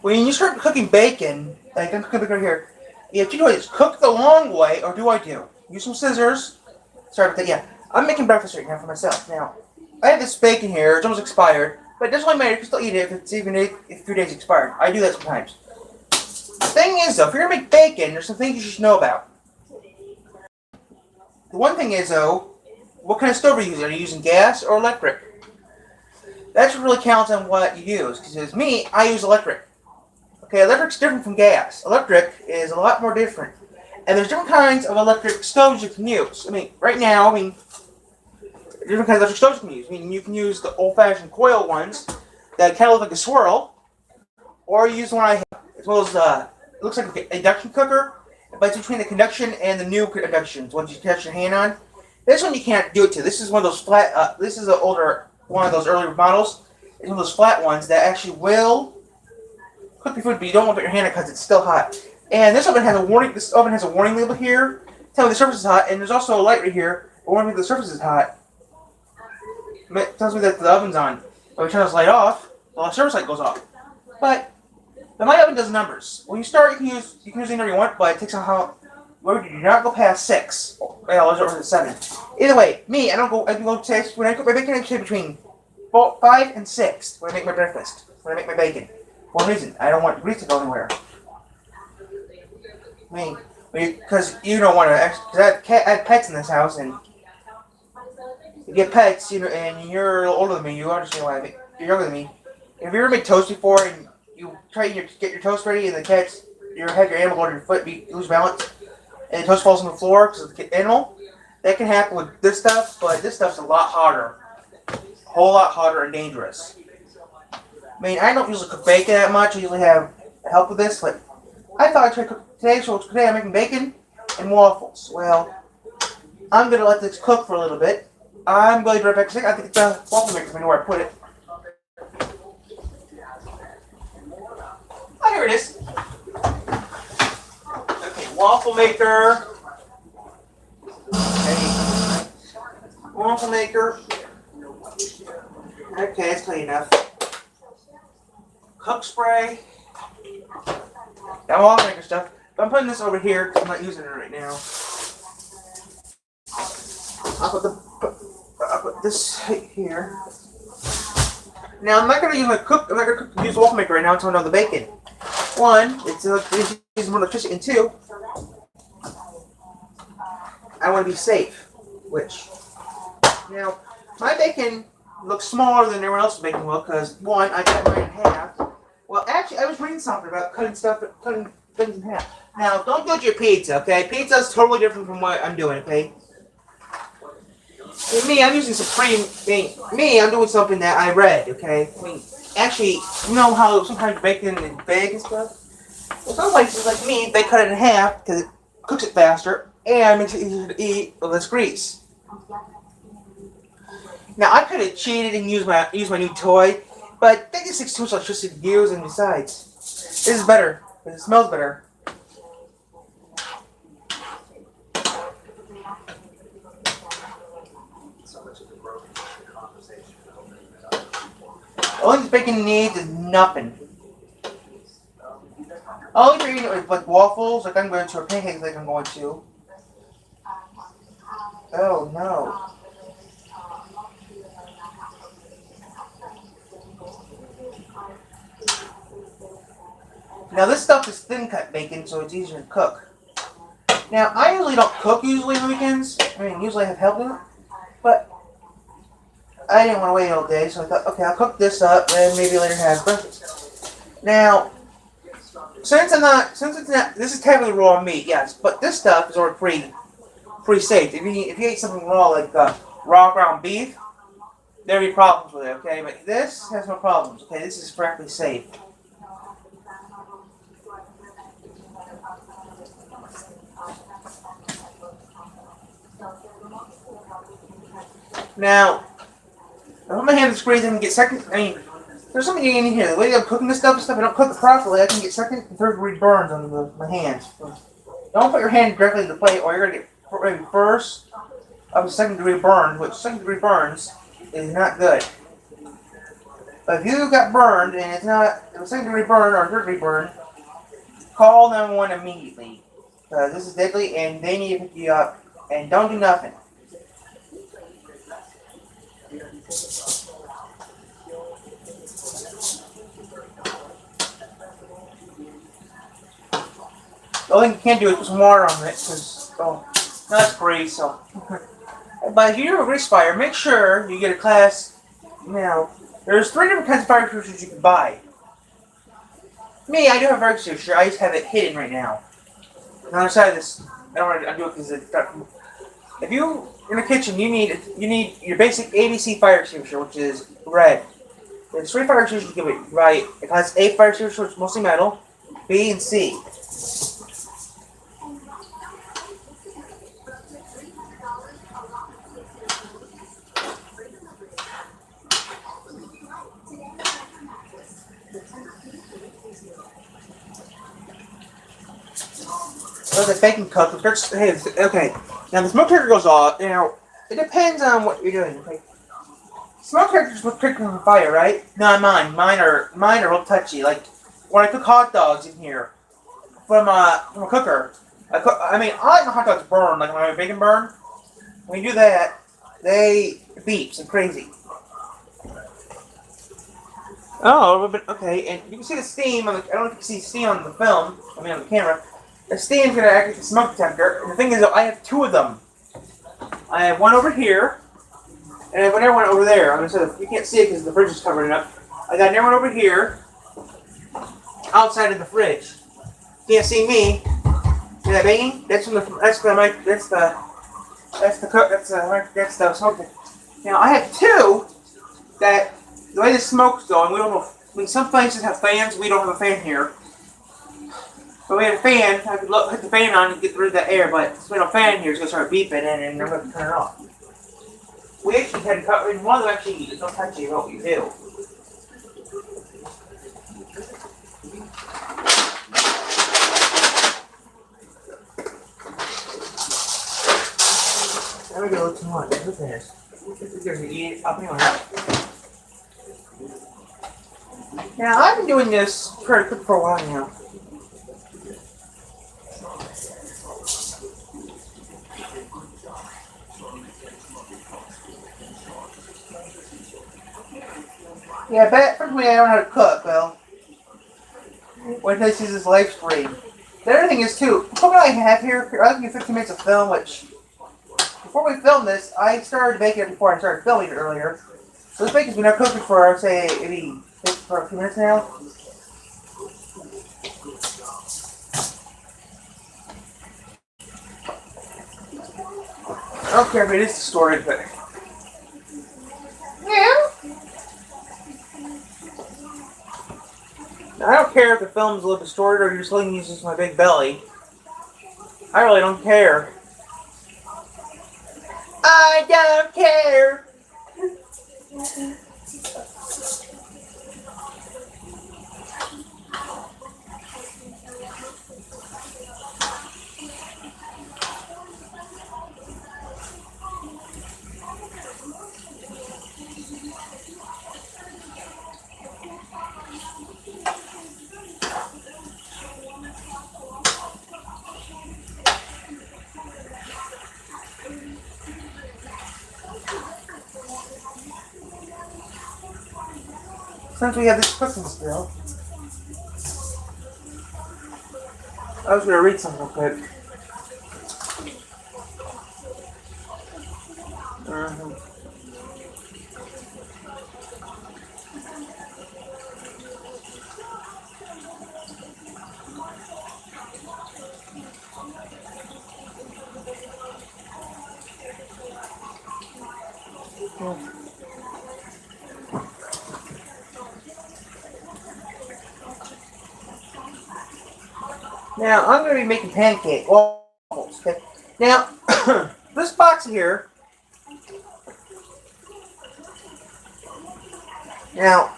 When you start cooking bacon, like I'm cooking right here, you have two choices: cook the long way, or do I do? Use some scissors. Sorry about that. Yeah, I'm making breakfast right now for myself. Now, I have this bacon here. It's almost expired, but it doesn't really matter. You can still eat it if it's even if 3 days expired. I do that sometimes. The thing is, though, if you're gonna make bacon, there's some things you should know about. The one thing is, though, what kind of stove are you using? Are you using gas or electric? That's what really counts on what you use. Because me, I use electric. Okay, electric's different from gas. Electric is a lot more different. And there's different kinds of electric stoves you can use. I mean, right now, different kinds of electric stoves you can use. I mean, you can use the old-fashioned coil ones that kind of look like a swirl, or you use the one I have. As well as, it looks like an induction cooker, but it's between the conduction and the new inductions, ones you touch your hand on. This one you can't do it to. This is one of those flat, this is an older, one of those earlier models. It's one of those flat ones that actually will cook your food, but you don't want to put your hand in it because it's still hot. And this oven has a warning. This oven has a warning label here, telling me the surface is hot, and there's also a light right here, warning me the surface is hot. It tells me that the oven's on. But we turn this light off, the surface light goes off. But my oven does numbers. When you start, you can use any number you want, but it takes on how. You do not go past 6. Well, it's over to 7. Either way, me, I can go to when I cook my bacon. I say between 5 and 6 when I make my breakfast. When I make my bacon. One reason, I don't want grease to go anywhere. I mean, because you don't want to. Because I have pets in this house, and you get pets, and you're a little older than me. You understand why you're younger than me. Have you ever made toast before, and you try to get your toast ready, and the cats, you have your animal go to your foot, you lose balance, and the toast falls on the floor because of the animal? That can happen with this stuff, but this stuff's a lot hotter. A whole lot hotter and dangerous. I mean, I don't usually cook bacon that much. I usually have help with this, but I thought I'd try to cook today, so today I'm making bacon and waffles. Well, I'm going to let this cook for a little bit. I'm going to be right back. I think the waffle maker, I know where I put it. Oh, here it is. Okay, waffle maker. Okay. Waffle maker. Okay, that's clean enough. Cook spray. Got waffle maker stuff. But I'm putting this over here because I'm not using it right now. I'll put this here. Now I'm not gonna use use the waffle maker right now until I know the bacon. One, it's uses more electricity, and two, I want to be safe. Which now my bacon looks smaller than everyone else's bacon will because one, I cut mine in half. Well, actually, I was reading something about cutting things in half. Now, don't do it to your pizza, okay? Pizza's totally different from what I'm doing, okay? With me, I'm using Supreme. I'm doing something that I read, okay? I mean, actually, you know how sometimes bacon is big and stuff? Well, some places like me, they cut it in half because it cooks it faster and makes it easier to eat with less grease. Now, I could have cheated and used my new toy, but that just takes too much electricity to use, and besides, this is better, because it smells better. All this bacon needs is nothing. All you're eating is like waffles, like I'm going to, or pancakes, like I'm going to. Oh no. Now this stuff is thin cut bacon, so it's easier to cook. Now I usually don't cook on the weekends. I mean, usually I have help with it, but I didn't want to wait all day, so I thought, okay, I'll cook this up and maybe later have breakfast. Now, since it's not, this is technically raw meat, yes, but this stuff is already pretty safe. If you eat something raw like raw ground beef, There'll be problems with it, okay? But this has no problems, okay? This is correctly safe. Now, I put my hand in the screens and get second. I mean, there's something in here. The way I'm cooking this stuff and stuff, I don't cook it properly. I can get second and third degree burns on my hands. Don't put your hand directly in the plate, or you're gonna get maybe first of a second degree burn, which second degree burns is not good. But if you got burned and it's not a second degree burn or a third degree burn, call 911 immediately. Because this is deadly and they need to pick you up. And don't do nothing. The only thing you can't do is put some water on it, because, that's grease, so. But if you're a grease fire, make sure you get a class, there's 3 different kinds of fire extinguishers you can buy. Me, I do have a fire extinguisher, I just have it hidden right now. On the other side of this, I don't want to undo it because it's dark. If you, in the kitchen, you need your basic ABC fire extinguisher, which is red. There's 3 fire extinguishers you can buy. It has A fire extinguisher, which is mostly metal, B, and C. So the bacon cook. Okay. Now the smoke detector goes off. Now it depends on what you're doing. Okay. Smoke detectors will trick on fire, right? Not mine. Mine are real touchy. Like when I cook hot dogs in here from a cooker. I like my hot dogs burn, like my bacon burn. When you do that, they beeps and crazy. Oh, but okay, and you can see the steam. I don't know if you can see steam on the film. On the camera. The steam's gonna act like a smoke detector. And the thing is, though, I have 2 of them. I have one over here, and I have another one over there. You can't see it because the fridge is covering it up. I got another one over here, outside of the fridge. You can't see me. See that banging? That's the smoke detector. Now I have 2 that the way the smoke's going, we don't know. I mean, some places have fans. We don't have a fan here. But we had a fan, I could put the fan on and get rid of the air, but since we don't have a fan here, it's going to start beeping and I'm going to turn it off. We actually had to cut, and one of them actually, don't touch you about what you do. There we go, it's one. Look at this. There's an eat. I'll be on that. Now, I've been doing this for a while now. Yeah, but personally I don't know how to cook, well. When this is this live stream. The other thing is too, what I have here, I can do 15 minutes of film, which before we film this, I started baking it before I started filming it earlier. So this bacon's been now cooking for, I would say, maybe for a few minutes now. I don't care if it is distorted, but yeah. I don't care if the film's a little distorted or you're just letting me use my big belly. I really don't care. I don't care. Since we have this cooking still, I was going to read something real quick. Now, I'm going to be making pancake waffles. Okay. Now, this box here. Now,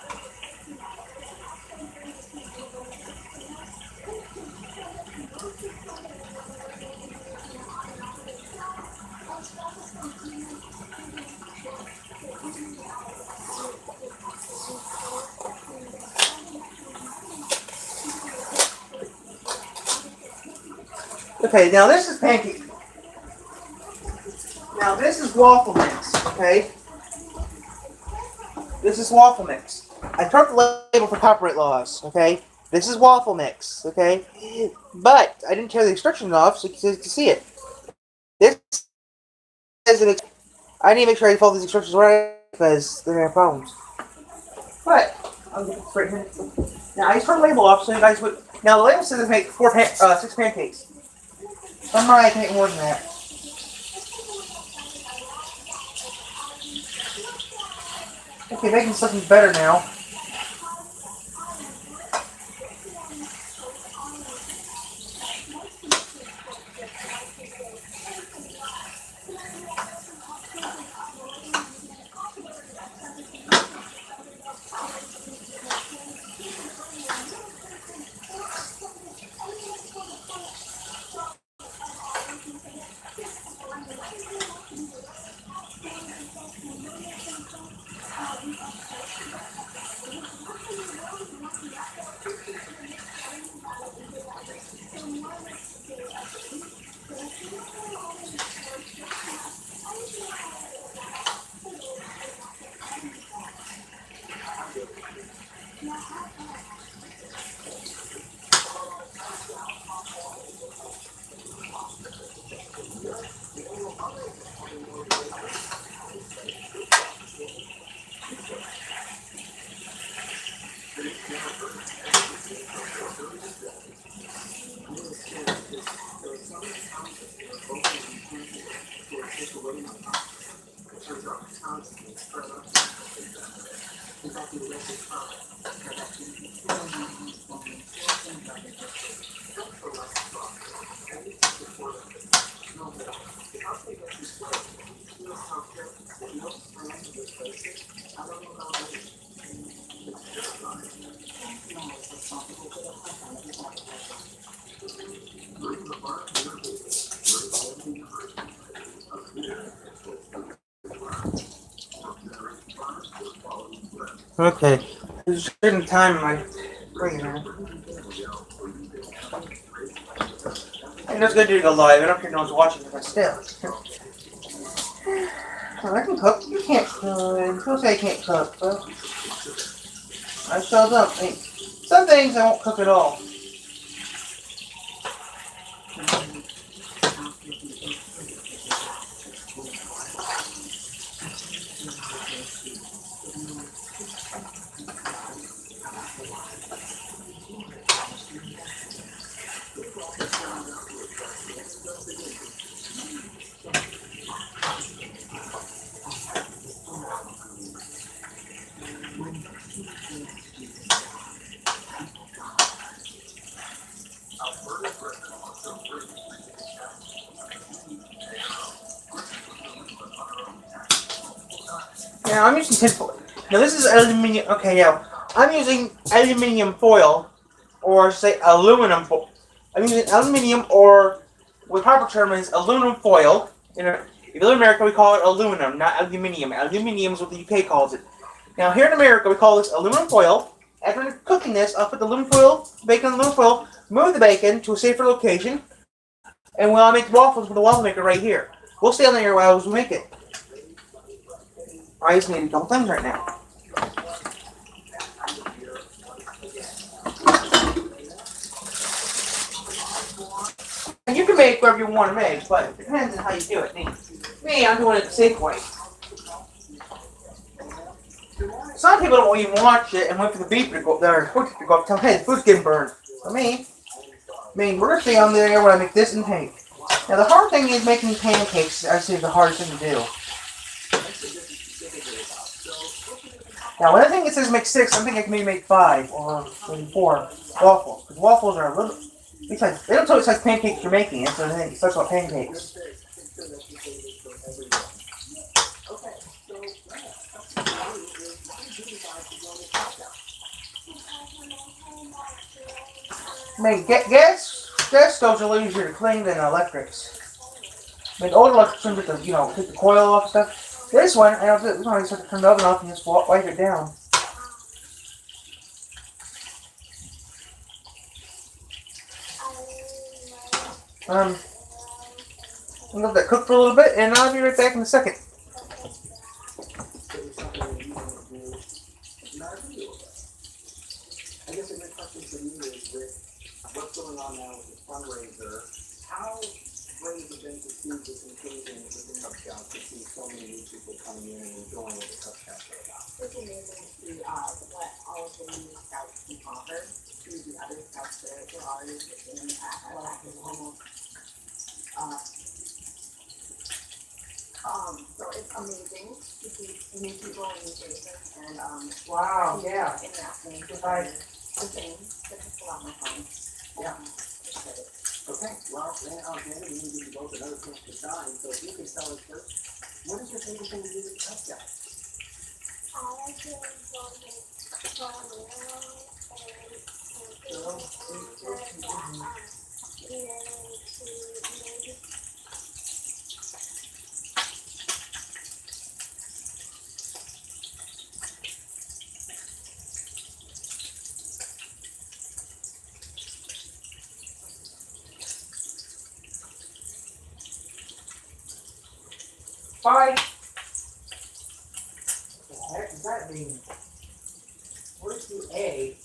okay, now this is pancake. Now, this is waffle mix. Okay. This is waffle mix. I turned the label for copyright laws. Okay. This is waffle mix. Okay. But I didn't tear the instructions off so you can see it. This is an. I need to make sure I follow these instructions right because they're gonna have problems. But I'll get this right here. Now I just turned the label off so you guys would. Now the label says to make 6 pancakes. I'm right, I can make more than that. Okay, making something better now. Okay. There's a certain time in my screen here. And it's good to go live. I don't care if no one's watching, but still. Well, I can cook. You can't cook. People say I can't cook, but I still don't. I mean, some things I won't cook at all. Now I'm using tinfoil. Now this is aluminum. Okay, now I'm using aluminum foil, or say aluminum foil. I'm using aluminum, or with proper term is aluminum foil. If you live in America, we call it aluminum, not aluminium. Aluminium is what the UK calls it. Now here in America, we call this aluminum foil. After cooking this, I'll put the aluminum foil, bacon on the aluminum foil, move the bacon to a safer location, and we'll make waffles with the waffle maker right here. We'll stay on there while we make it. I just need a couple things right now. And you can make whatever you want to make, but it depends on how you do it. Me, I'm doing it the safe way. Some people don't even watch it and wait for the beep to go there, to go up, tell, hey, the food's getting burned. For me, we're gonna stay on there when I make this and pancake. Now the hard thing is making pancakes. I say the hardest thing to do. Now, when I think it says make 6, I think I can maybe make 5 or maybe 4 waffles. Because waffles are a little. Besides, they don't tell you what size pancakes you're making. That's what I think. It starts about pancakes. I mean, gas stoves are a little easier to clean than electrics. I mean, old electrics don't get the, take the coil off and stuff. This one, I don't do it. This one, I just have to turn the oven off and just wipe it down. I'm gonna let that cook for a little bit, and I'll be right back in a second. I guess a good question for you is with what's going on now with the fundraiser, how great has it been to see this inclusion with the Cub Scouts, to see so many new people coming in and enjoying what the Cub Scouts are about? It's amazing to see what all of the new Scouts can offer to the other Scouts that are within almost. So it's amazing to see new people and new faces and wow, yeah. Interacting with the thing. It's just a lot more fun. Yeah. Okay, well, then Alexander, we need you to go to another chance to shine. So if you can tell us first, what is your favorite thing to do with the Cub Scouts? I like to go Bye. What the heck does that mean? Where's the A?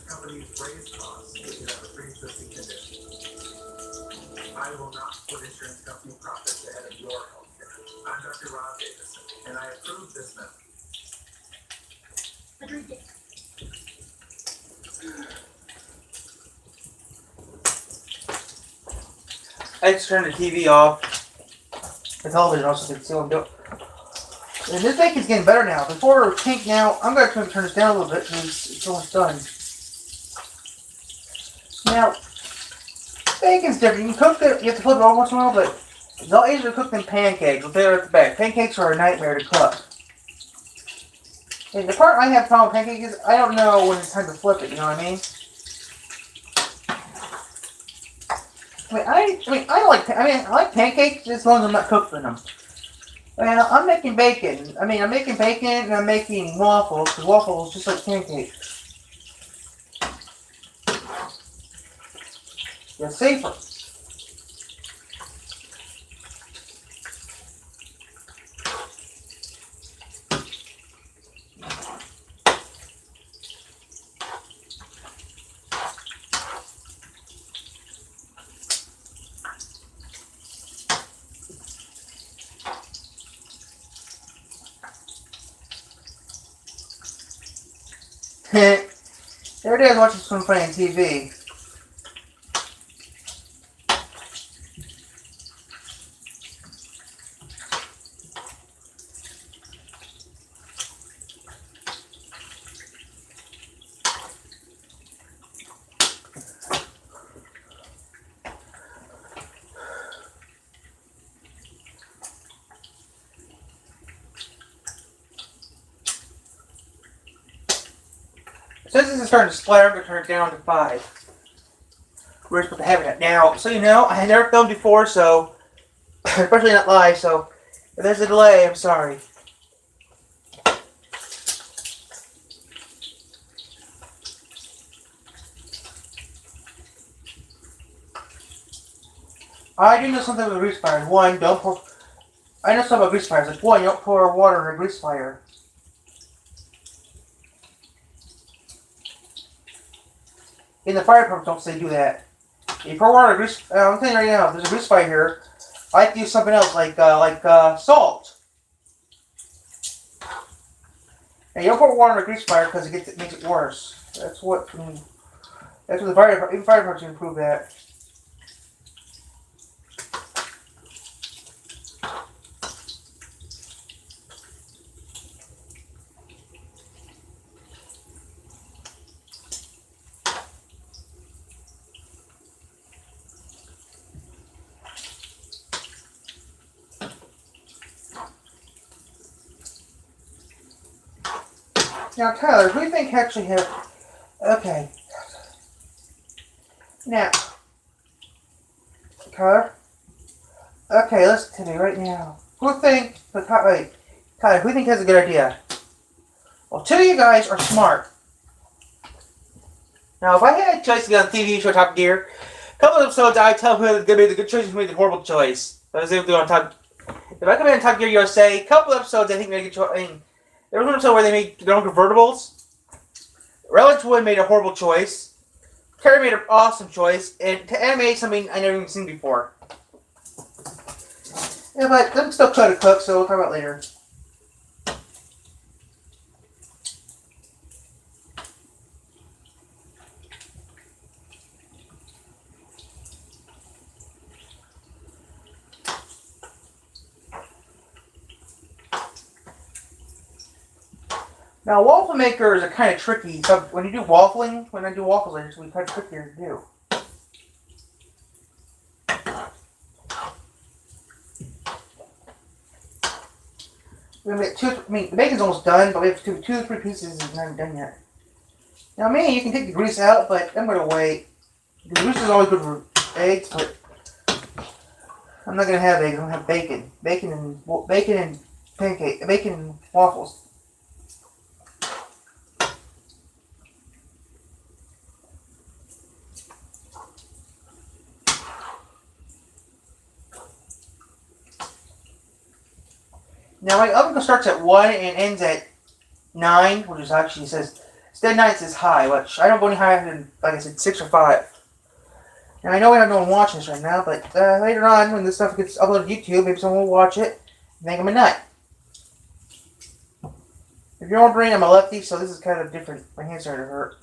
Companies raise costs if you have a pre-existing condition. I will not put insurance company profits ahead of your health care. I'm Dr. Rob Davison, and I approve this method. Agreed. I just turned the TV off. The television also can still do it. And this bacon's getting better now. Before it was pink now, I'm going to turn this down a little bit because it's almost done. Now, bacon's different. You can cook it, you have to flip it over once in a while, but it's a lot easier to cook than pancakes. We'll tell you right at the back. Pancakes are a nightmare to cook. And the part I have problem with pancakes is I don't know when it's time to flip it, you know what I mean? I like pancakes as long as I'm not cooking them. Well, I'm making bacon. I'm making bacon and I'm making waffles, because waffles just like pancakes. They're safer. There it is, watching some funny on TV. Since this is starting to splatter, I'm going to turn it down to 5. We're supposed to have it at now. So you know, I had never filmed before, so especially not live, so if there's a delay, I'm sorry. I do know something with grease fires. One, don't pour. I know something about grease fires. Like one, you don't pour water in a grease fire. In the fire department, don't say do that. If you pour water in a grease, I'm telling you right now, if there's a grease fire here, I like to use something else, like salt. And you don't pour water in a grease fire because it makes it worse. That's what the fire department's gonna prove that. Now, Tyler, who do you think actually have? Okay. Now, Tyler. Okay, listen to me right now. Who think? Wait, Tyler, who do you think has a good idea? Well, two of you guys are smart. Now, if I had a choice to get on a TV show Top Gear, a couple of episodes I tell who made the good choice and who made the horrible choice. That was able to do on Top. If I come in on Top Gear USA, a couple of episodes I think made a good choice. I mean, there was one episode where they made their own convertibles. Relic Wood made a horrible choice. Terry made an awesome choice, and to animate something I never even seen before. Yeah, but I'm still trying to cook, so we'll talk about it later. Now, waffle makers are kind of tricky. So when you do waffling, when I do waffles, it's kind of trickier to do. We're gonna get the bacon's almost done, but we have two or three pieces is not done yet. Now, you can take the grease out, but I'm gonna wait. The grease is always good for eggs, but I'm not gonna have eggs. I'm gonna have bacon, bacon and bacon and waffles. Now my oven starts at 1 and ends at 9, which is actually says instead of 9 it says high, which I don't go any higher than, like I said, 6 or 5. Now I know we have no one watching this right now, but later on when this stuff gets uploaded to YouTube, maybe someone will watch it and think I'm a nut. If you're wondering, I'm a lefty, so this is kind of different. My hand's starting to hurt.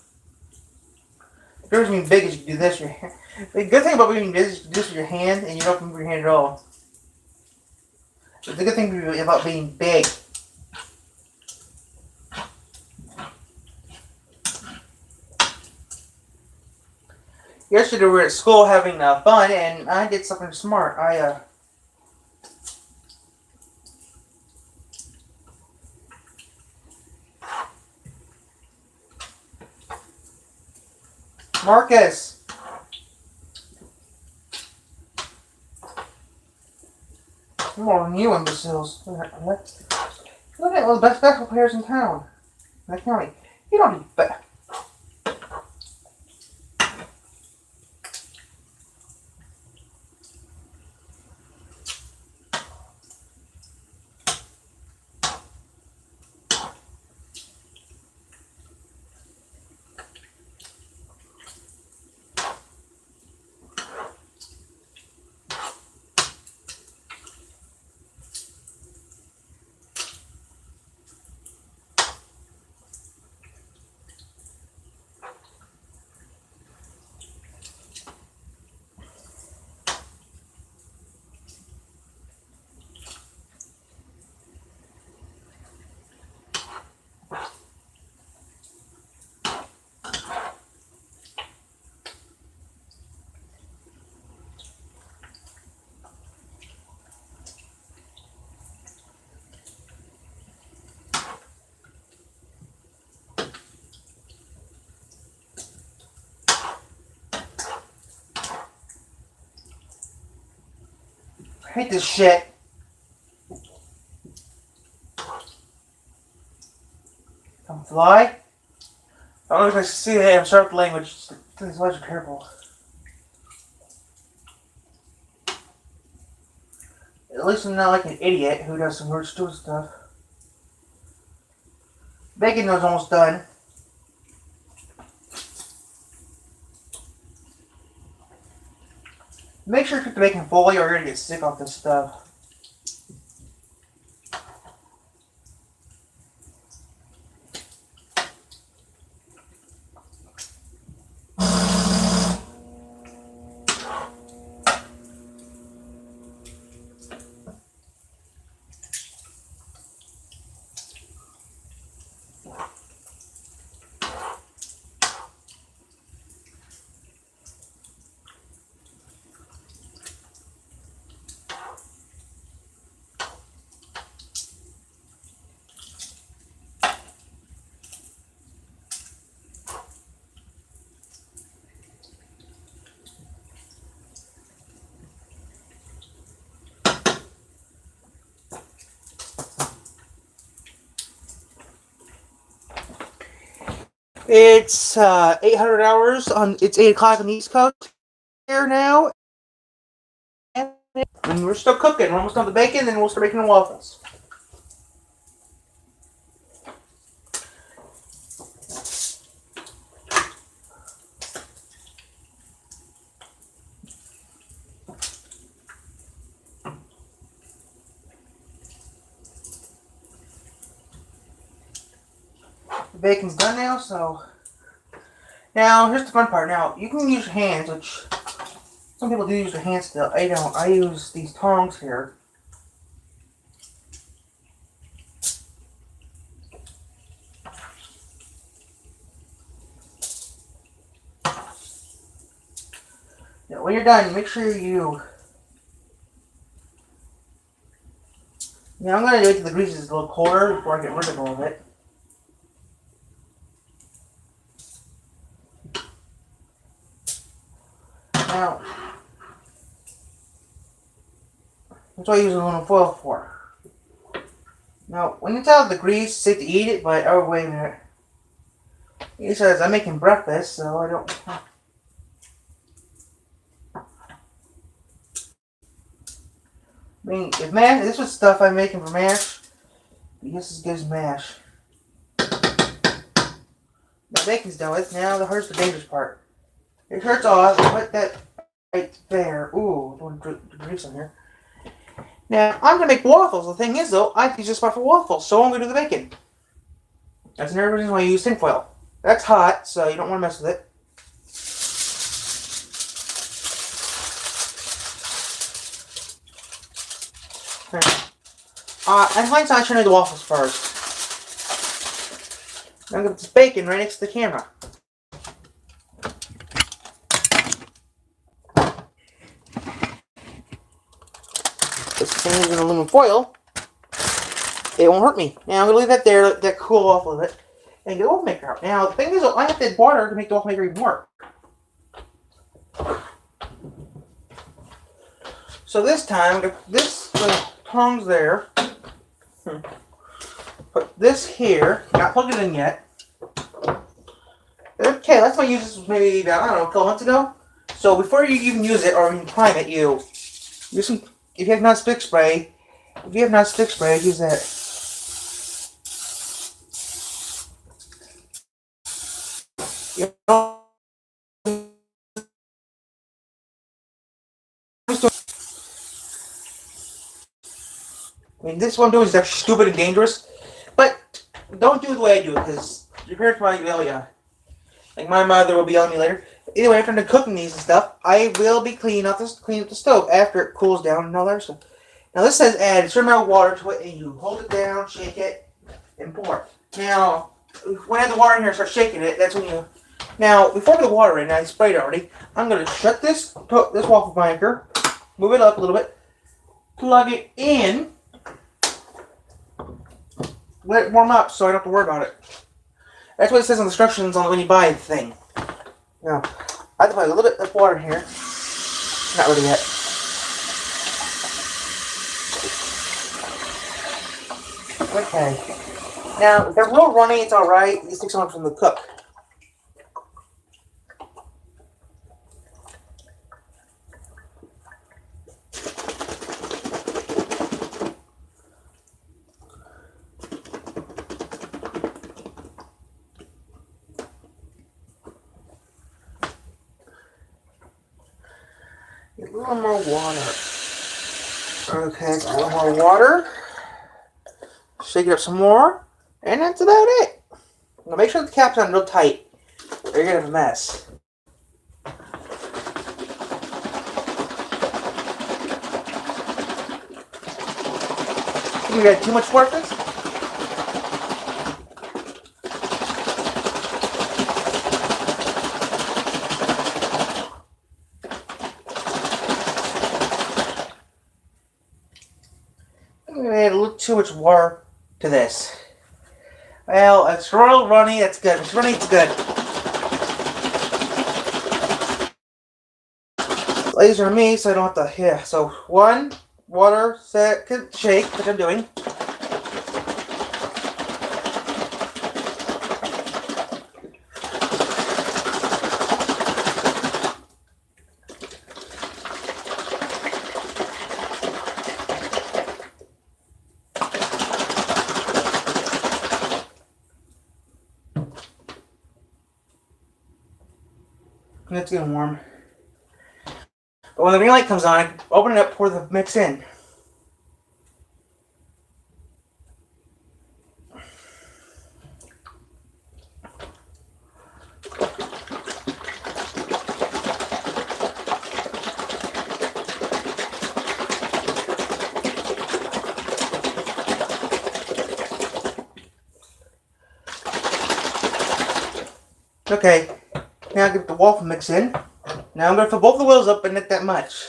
If yours being big is you can do this with your hand. The good thing about being big is you can do this with your hand and you don't have to move your hand at all. But the good thing about being big. Yesterday we were at school having fun, and I did something smart. Marcus. More than you imbeciles. Look at one of the best basketball players in town. In the county. You don't need bet. I hate this shit. Come fly. I don't know if I see that. I'm sorry with the language. These words are terrible. At least I'm not like an idiot who does some weird stupid stuff. Bacon is almost done. Make sure you cook the bacon fully or you're going to get sick off this stuff. It's 800 hours on. It's 8 o'clock on the East Coast here now, and we're still cooking. We're almost done with the bacon, and we'll start making the waffles. The bacon's done now, so now here's the fun part. Now you can use your hands, which some people do use their hands still. I don't. I use these tongs here. Now, when you're done, make sure you. Now I'm gonna wait till the grease is a little colder before I get rid of all of it. Now, that's what I use aluminum foil for. Now, when it's out of the grease, it's safe to eat it, but oh, wait a minute. He says, I'm making breakfast, so I don't. I mean, if mash, this was stuff I'm making for mash. This is good as mash. The bacon's done with. Now, here's the dangerous part. It hurts off. Put that right there. Ooh, don't grease on here. Now, I'm going to make waffles. The thing is, though, I have to use this spot for waffles, so I'm going to do the bacon. That's another reason why I use tinfoil. That's hot, so you don't want to mess with it. In hindsight, I should have made the waffles first. Now I'm going to put this bacon right next to the camera. This thing is in aluminum foil. It won't hurt me. Now I'm going to leave that there, let that cool off a little bit, and get the waffle maker out. Now the thing is, I have to add water to make the waffle maker even work. So this time, this tongs there. Put this here. Not plugged it in yet. Okay, last time I used this was maybe about, I don't know, a couple months ago. So before you even use it or even prime it, you use some. If you have non-stick spray, use that. You know, I mean, this one doing is actually stupid and dangerous, but don't do it the way I do it, because your parents might yell you. Like my mother will be yelling at me later. Either way, after I'm done cooking these and stuff, I will be cleaning up the stove after it cools down and all that stuff. Now this says add a certain amount of water to it, and you hold it down, shake it, and pour. Now, when I add the water in here and start shaking it, that's when you. Now, before I put the water in, I sprayed it already. I'm going to shut this waffle maker, move it up a little bit, plug it in. Let it warm up so I don't have to worry about it. That's what it says on the instructions on when you buy the thing. Now, I have to put a little bit of water in here. Not ready yet. Okay. Now, if they're real runny, it's alright. You stick some from the cook. a little more water. Okay, a little more water. Shake it up some more. And that's about it. Now make sure the cap's on real tight, or you're gonna have a mess. You got too much water for this? I'm gonna add a little too much water to this. Well, it's real runny, that's good. If it's runny, it's good. It's laser on me, so I don't have to, yeah. So, one, water, second, shake, which I'm doing. And it's getting warm. But when the green light comes on, I can open it up, pour the mix in. Okay, now I get the waffle mix in. Now I'm going to fill both the wheels up, but not that much.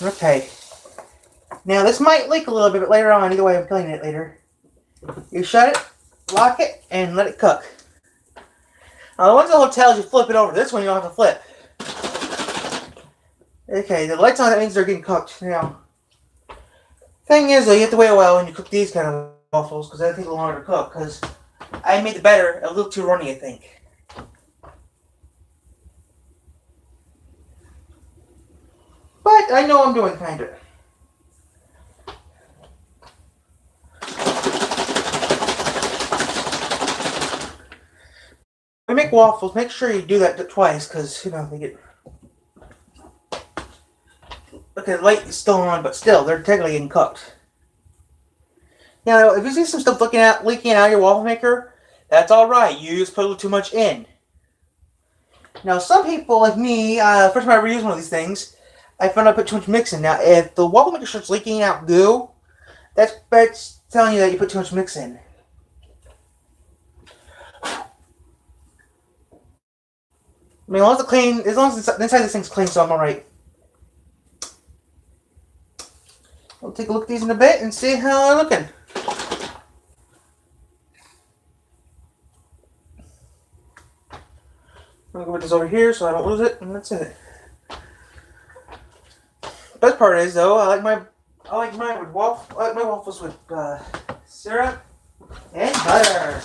Okay. Now this might leak a little bit, but later on, either way I'm cleaning it later. You shut it, lock it, and let it cook. Now the ones in the hotels, you flip it over. This one you don't have to flip. Okay, the light's on, that means they're getting cooked. Now, thing is though, you have to wait a while when you cook these kind of waffles, because they take a little longer to cook, because I made the batter a little too runny, I think. But I know I'm doing kind of. When you make waffles, make sure you do that twice, because, you know, they get... Okay, the light is still on, but still, they're technically getting cooked. Now, if you see some stuff leaking out of your waffle maker, that's alright. You just put a little too much in. Now, some people, like me, first time I ever used one of these things, I found I put too much mix in. Now, if the waffle maker starts leaking out goo, that's telling you that you put too much mix in. I mean, as long as the inside of this thing's clean, so I'm alright. We'll take a look at these in a bit and see how they're looking. I'm gonna go put this over here so I don't lose it, and that's it. Best part is though, I like my waffles with syrup and butter.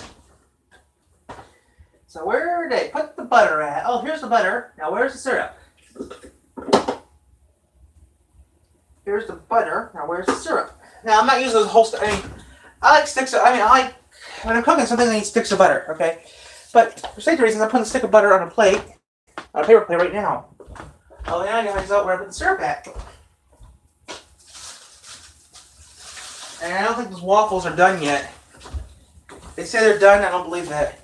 So where did they put the butter at? Oh, here's the butter. Now where's the syrup? Here's the butter. Now where's the syrup? Now I'm not using those whole stuff. I mean, I like sticks. When I'm cooking something, I need sticks of butter. Okay, but for safety reasons, I'm putting a stick of butter on a plate, on a paper plate right now. Oh, now I gotta find out where I put the syrup at. And I don't think those waffles are done yet. They say they're done. I don't believe that.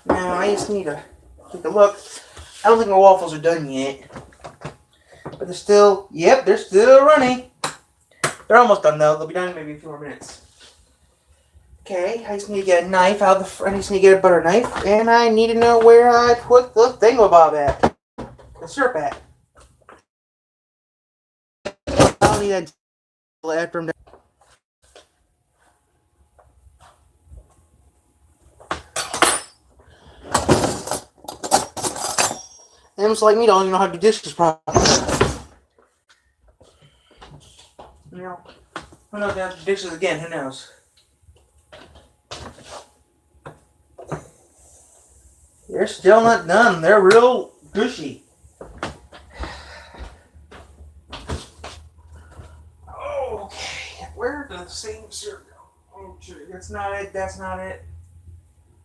Now I just need to take a look. I don't think my waffles are done yet. But they're still, yep, they're still running. They're almost done though. They'll be done in maybe a few more minutes. Okay, I just need to get a knife out of the, I just need to get a butter knife. And I need to know where I put the thingamabob at. The syrup at. I'll need that until after I'm done. Them like me don't even know how to do dishes properly. You know, who knows how to do dishes again? Who knows? They're still not done. They're real gushy. Okay, where does the same syrup go? Oh, shit, that's not it. That's not it.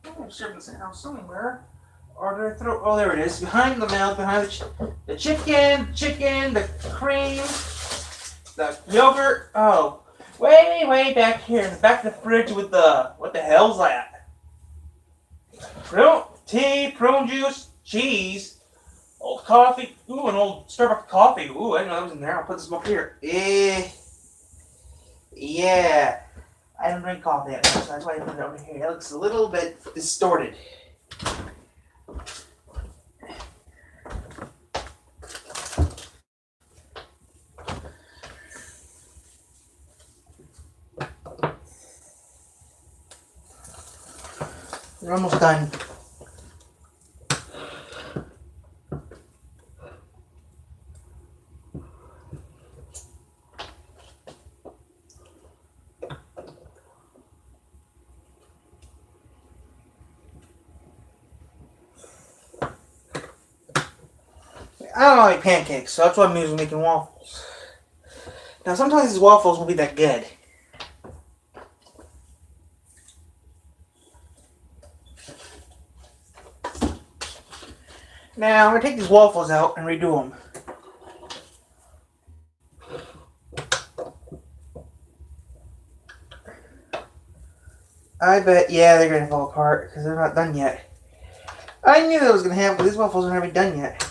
I'm sure it's in the house somewhere. Or did I throw? Oh, there it is. Behind the milk, behind the chicken, the cream, the yogurt. Oh, way back here in the back of the fridge with the what the hell's that? Tea, prune juice, cheese, old coffee. Ooh, an old Starbucks coffee. Ooh, I didn't know that was in there. I'll put this up here. Yeah. I don't drink coffee that much, so that's why I put it over here. It looks a little bit distorted. We're almost done. I don't like pancakes, so that's why I'm usually making waffles. Now, sometimes these waffles won't be that good. Now, I'm going to take these waffles out and redo them. I bet, yeah, they're going to fall apart because they're not done yet. I knew that was going to happen, but these waffles aren't even done yet.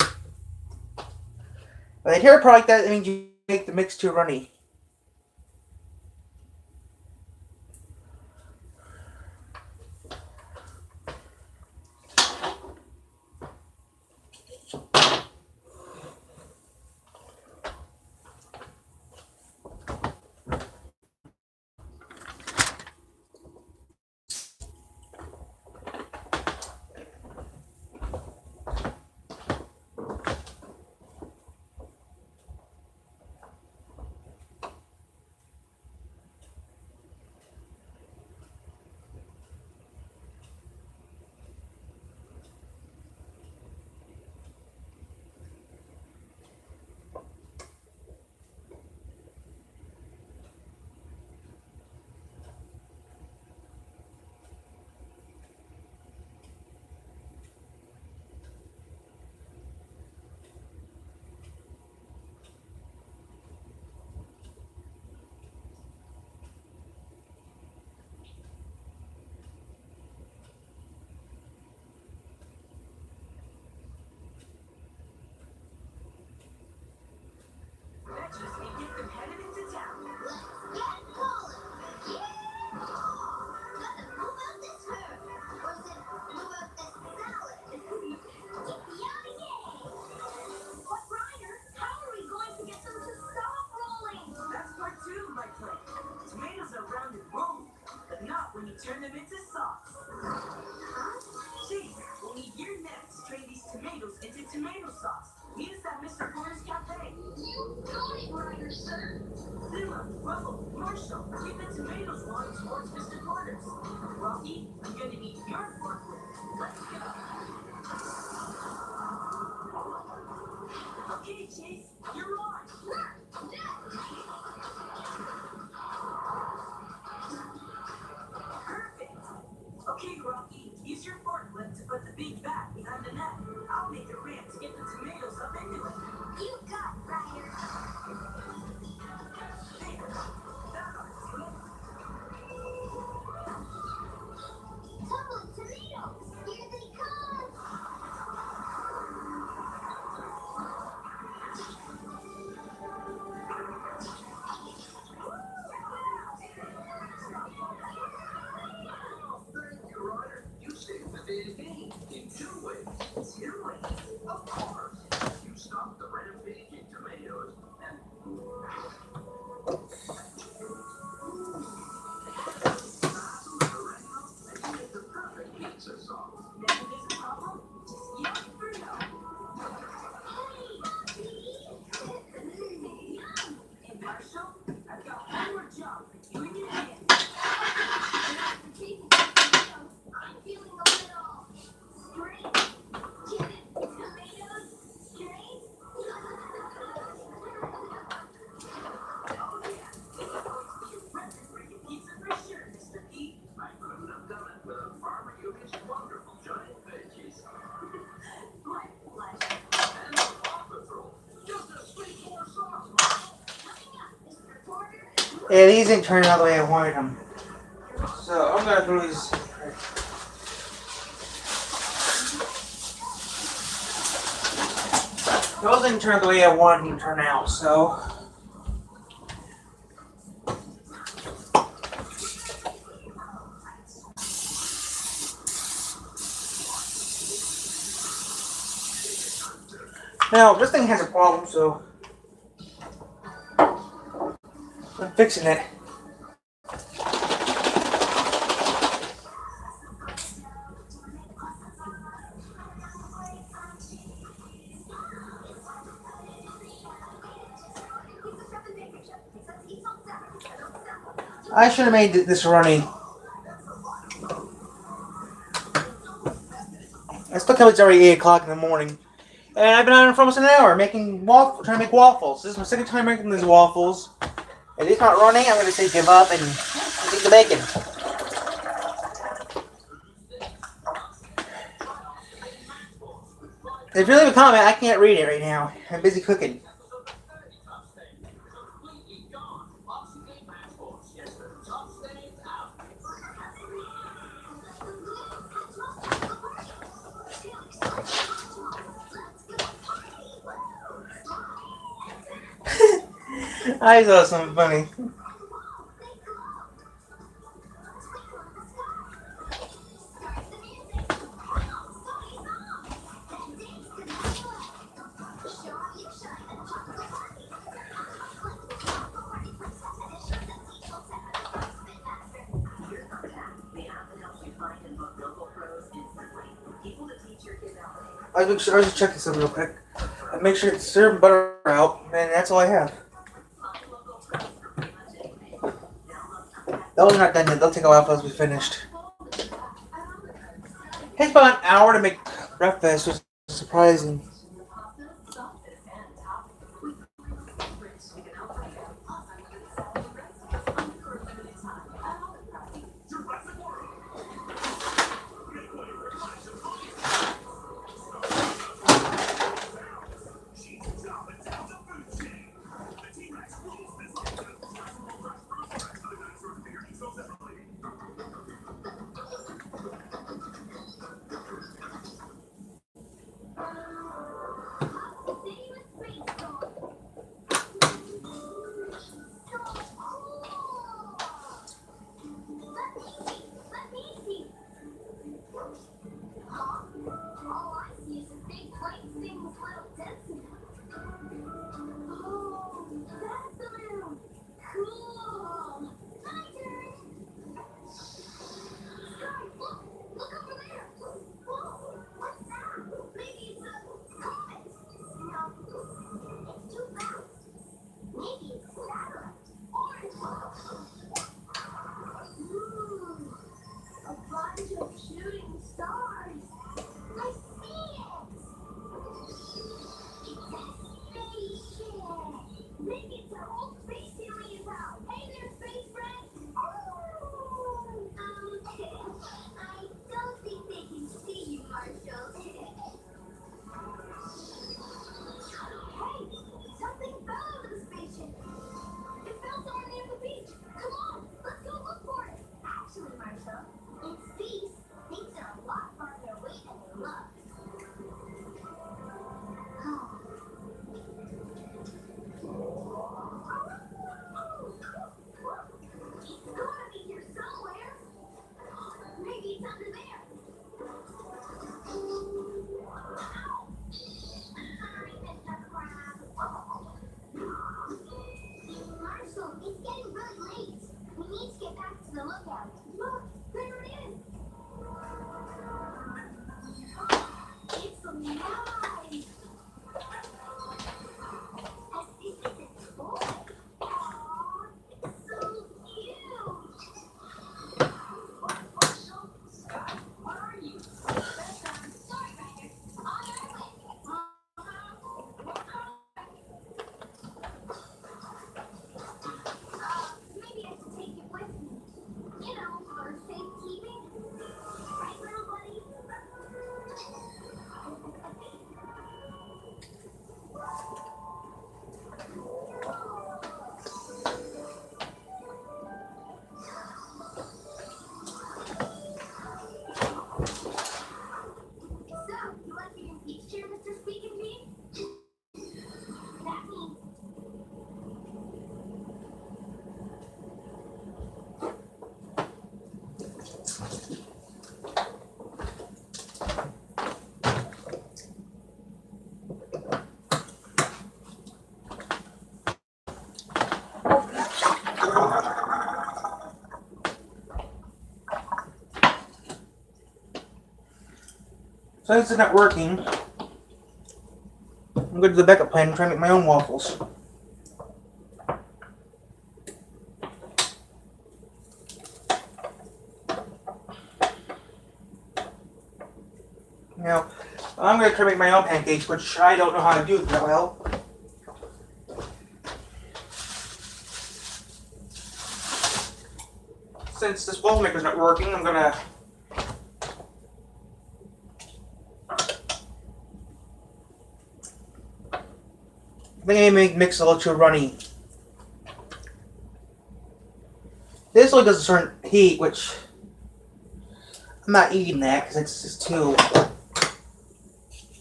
But they tear apart like that, it means you make the mix too runny. Turn them into sauce. Chase, we'll need your next to turn these tomatoes into tomato sauce. Meet us at Mr. Porter's Cafe. You got it, Ryder, sir. Zilla, Rubble, Marshall, get the tomatoes going towards Mr. Porter's. Rocky, I'm gonna need your forklift. Let's go. Okay, Chase, you're on. Perfect. Okay, Rocky, use your forklift to put the big bag behind the net. I'll make a ramp to get the tomatoes up into it. You got it, Ryder. There. That ought to do it. Tumbling tomatoes! Here they come! Yeah, these ain't turning out the way I wanted them. So I'm gonna throw these. Those didn't turn out the way I wanted them to turn out, so. Now, this thing has a problem, so. I'm fixing it. I should have made this running. I still can't. It's already 8 o'clock in the morning. And I've been on it for almost an hour making trying to make waffles. This is my second time making these waffles. If it's not running, I'm going to say give up and eat the bacon. If you leave a comment, I can't read it right now. I'm busy cooking. I saw something funny. I just check this out real quick. And make sure it's syrup butter out, and that's all I have. Those are not done yet. They'll take a while for us to be finished. It takes about an hour to make breakfast, which is surprising. Since it's not working, I'm going to the backup plan and try to make my own waffles. Now, I'm going to try to make my own pancakes, which I don't know how to do that well. Since this waffle maker's not working, I'm going to mix a little too runny. This only does a certain heat, which I'm not eating that because it's just too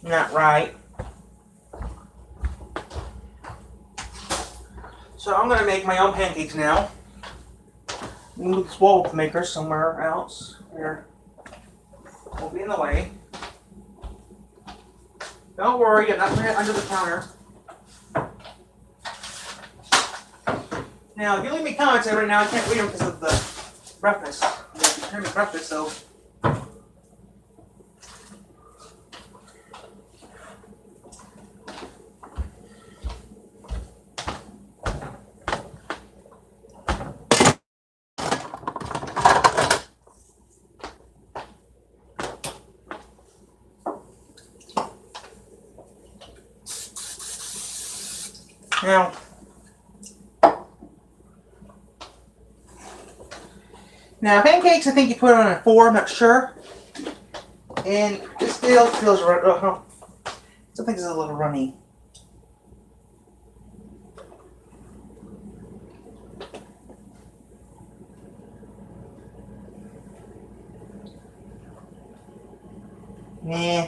not right. So I'm going to make my own pancakes now. Move this waffle maker somewhere else where it won't be in the way. Don't worry, I'm not putting it under the counter. Now, if you leave me comments right now, I can't read them because of the breakfast. I'm trying to make breakfast, so. Now pancakes, I think you put it on a 4, I'm not sure. And it still feels right. I think it's a little runny. Nah.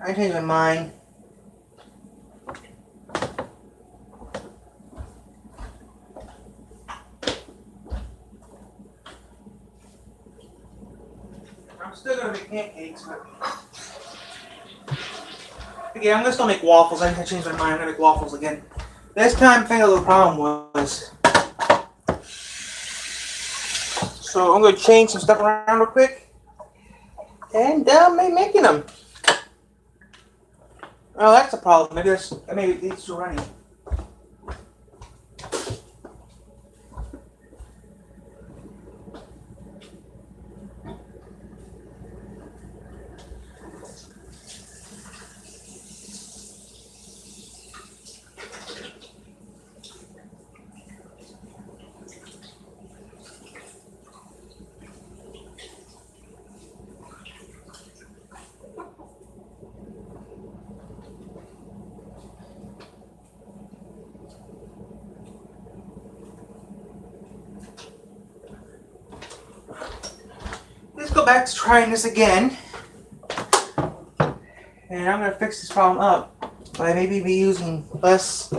I changed my mind. I'm still gonna make pancakes, but again, I'm gonna still make waffles. I changed my mind. I'm gonna make waffles again. This time, I think the problem was. So I'm gonna change some stuff around real quick, and making them. Oh, that's a problem. Maybe it's too runny. Let's go back to trying this again. And I'm gonna fix this problem up by maybe be using less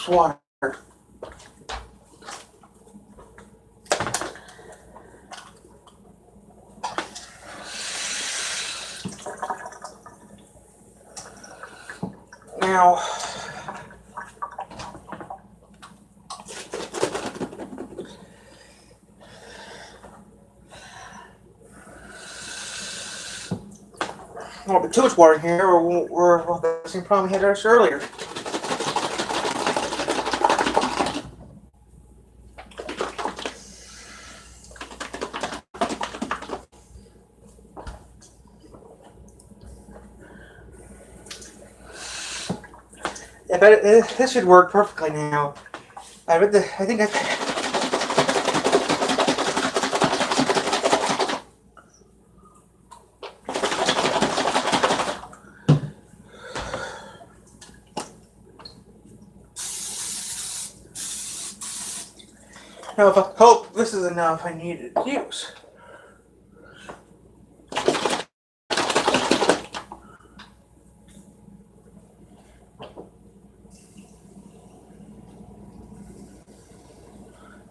water. Now, I won't put too much water in here, or we'll have the same problem we had earlier. Yeah, but this should work perfectly now. I think now, if I hope this is enough, I need to use.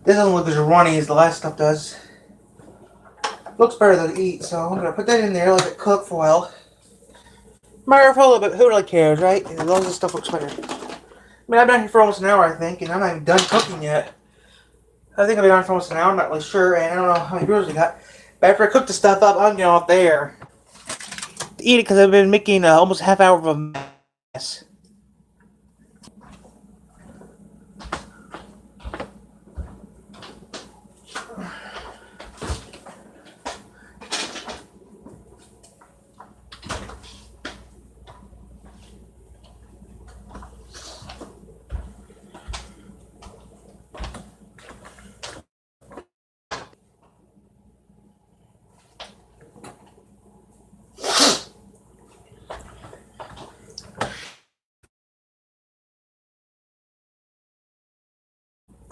This doesn't look as runny as the last stuff does. Looks better to eat, so I'm gonna put that in there, let it cook for a while. Matter of a little bit, who really cares, right? As long as the stuff looks better. I mean, I've been here for almost an hour, I think, and I'm not even done cooking yet. I think I've been on for almost an hour, I'm not really sure, and I don't know how many viewers we got. But after I cook the stuff up, I'm getting off there to eat it because I've been making almost a half hour of a mess.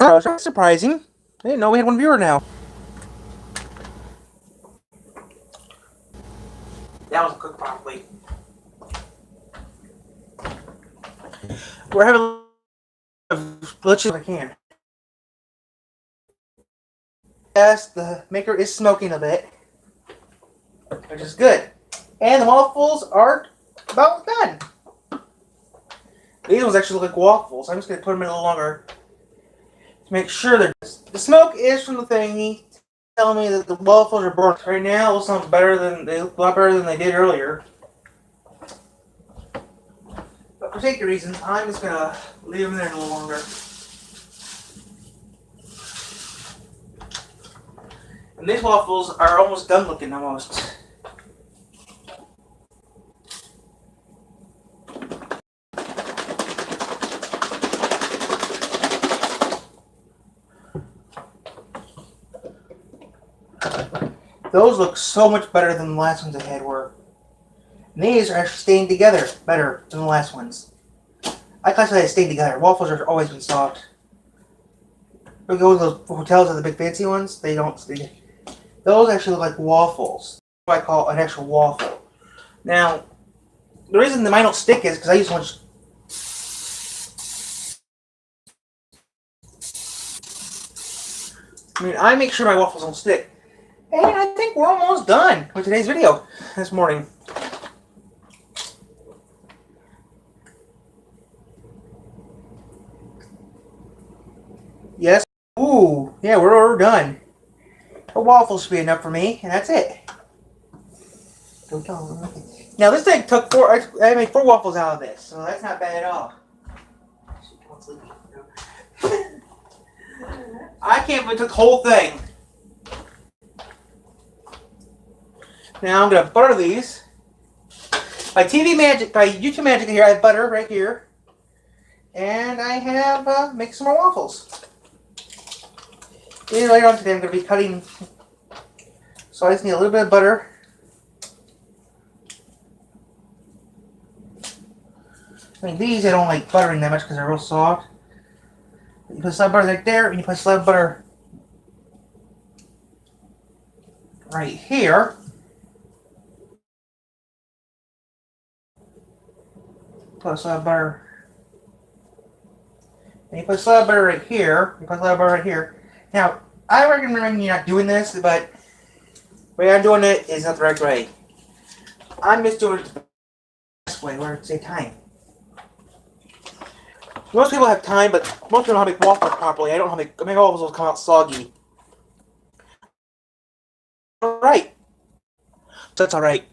Oh, that's surprising. I didn't know we had one viewer now. That wasn't cooked properly. We're having let's see if I can. Yes, the maker is smoking a bit, which is good. And the waffles are about done. These ones actually look like waffles. I'm just going to put them in a little longer to make sure they're... The smoke is from the thingy telling me that the waffles are burnt. Right now, it sounds better than... They look a lot better than they did earlier. But for safety reasons, I'm just going to leave them there a little longer. And these waffles are almost done looking, almost. Those look so much better than the last ones I had were. And these are actually staying together better than the last ones. I classify they stay together. Waffles are always been soft. If you go to those hotels that are the big fancy ones, they don't stay. Those actually look like waffles. What I call an actual waffle. Now, the reason they might not stick is because I use so much. I mean, I make sure my waffles don't stick. And I think we're almost done with today's video this morning. Yes. Ooh, yeah, we're done. The waffles should be enough for me, and that's it. Now this thing took I made 4 waffles out of this, so that's not bad at all. I can't believe it took the whole thing. Now I'm gonna butter these. By YouTube magic here, I have butter right here. And I have make some more waffles. Then later on today I'm gonna be cutting, so I just need a little bit of butter. I mean, these I don't like buttering that much because they're real soft. You put slab butter right there, and you put slab butter right here. Put slab butter. And you put slab butter right here. You put slab butter right here. Now, I recommend you not doing this, but the way I'm doing it is not the right way. I'm just doing it the best way, where it's a time. Most people have time, but most people don't know how to make waffles properly. I don't know how to make waffles will come out soggy. Alright. So that's alright.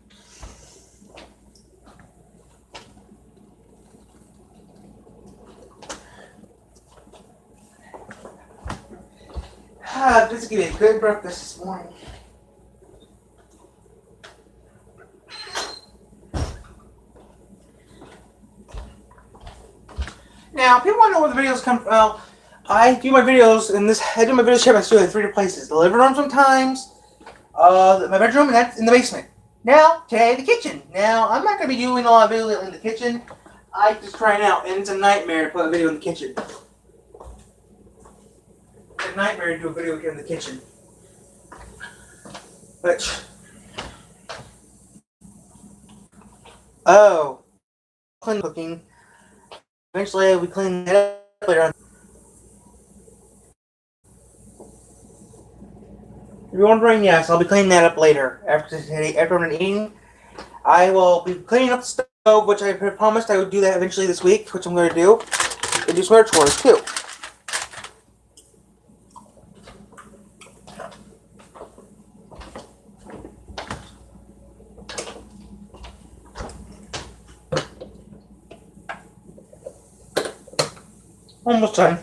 This is going to be a good breakfast this morning. Now, people want to know where the videos come from. Well, I do my videos in this. I do my videos shared by studio in 3 different places: the living room sometimes, my bedroom, and that's in the basement. Now, today, the kitchen. Now, I'm not going to be doing a lot of video in the kitchen. I just try it out, and it's a nightmare to put a video in the kitchen. It's a nightmare to do a video here in the kitchen. But clean cooking. Eventually, I'll be cleaning that up later on. If you're wondering, yes, I'll be cleaning that up later. After I'm eating, I will be cleaning up the stove, which I promised I would do that eventually this week, which I'm going to do. They do some other chores too. Almost done.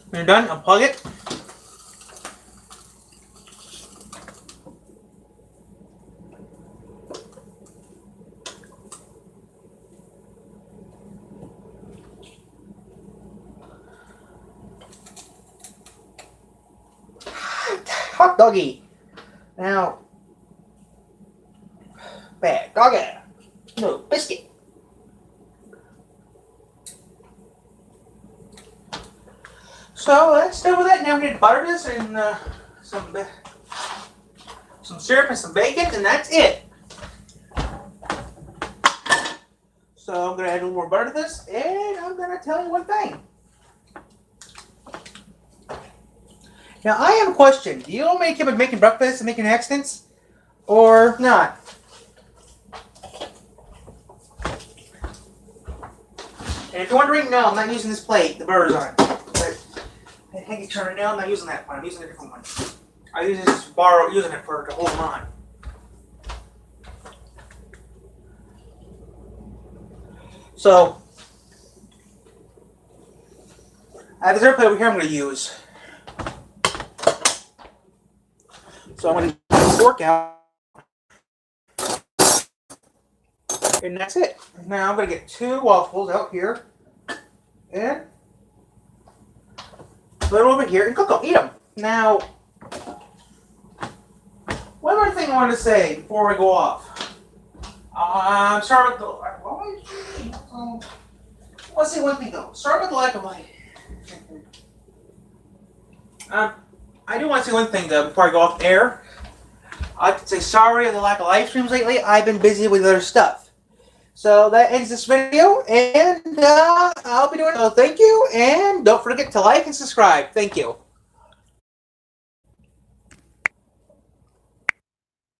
When you're done, unplug it. Hot doggy. Now, bad doggy. No biscuit. So let's start with that. Now we need to butter this and some syrup and some bacon, and that's it. So I'm gonna add a little more butter to this, and I'm gonna tell you one thing. Now I have a question. Do you want me to keep making breakfast and making accidents, or not? And if you're wondering, no, I'm not using this plate. The butter's on it. I think you turn it down. I'm not using that one. I'm using a different one. I use this using it to hold them on. So I have this other plate over here I'm going to use. So I'm going to get the fork out, and that's it. Now I'm going to get 2 waffles out here, and put them over here and cook them. Eat them. Now, one more thing I wanted to say before I go off. I'm sorry with the. Let's see one thing though. Sorry with the lack of light. I do want to say one thing though before I go off air. I'd say sorry for the lack of live streams lately. I've been busy with other stuff. So that ends this video, and I'll be doing it. So thank you, and don't forget to like and subscribe. Thank you.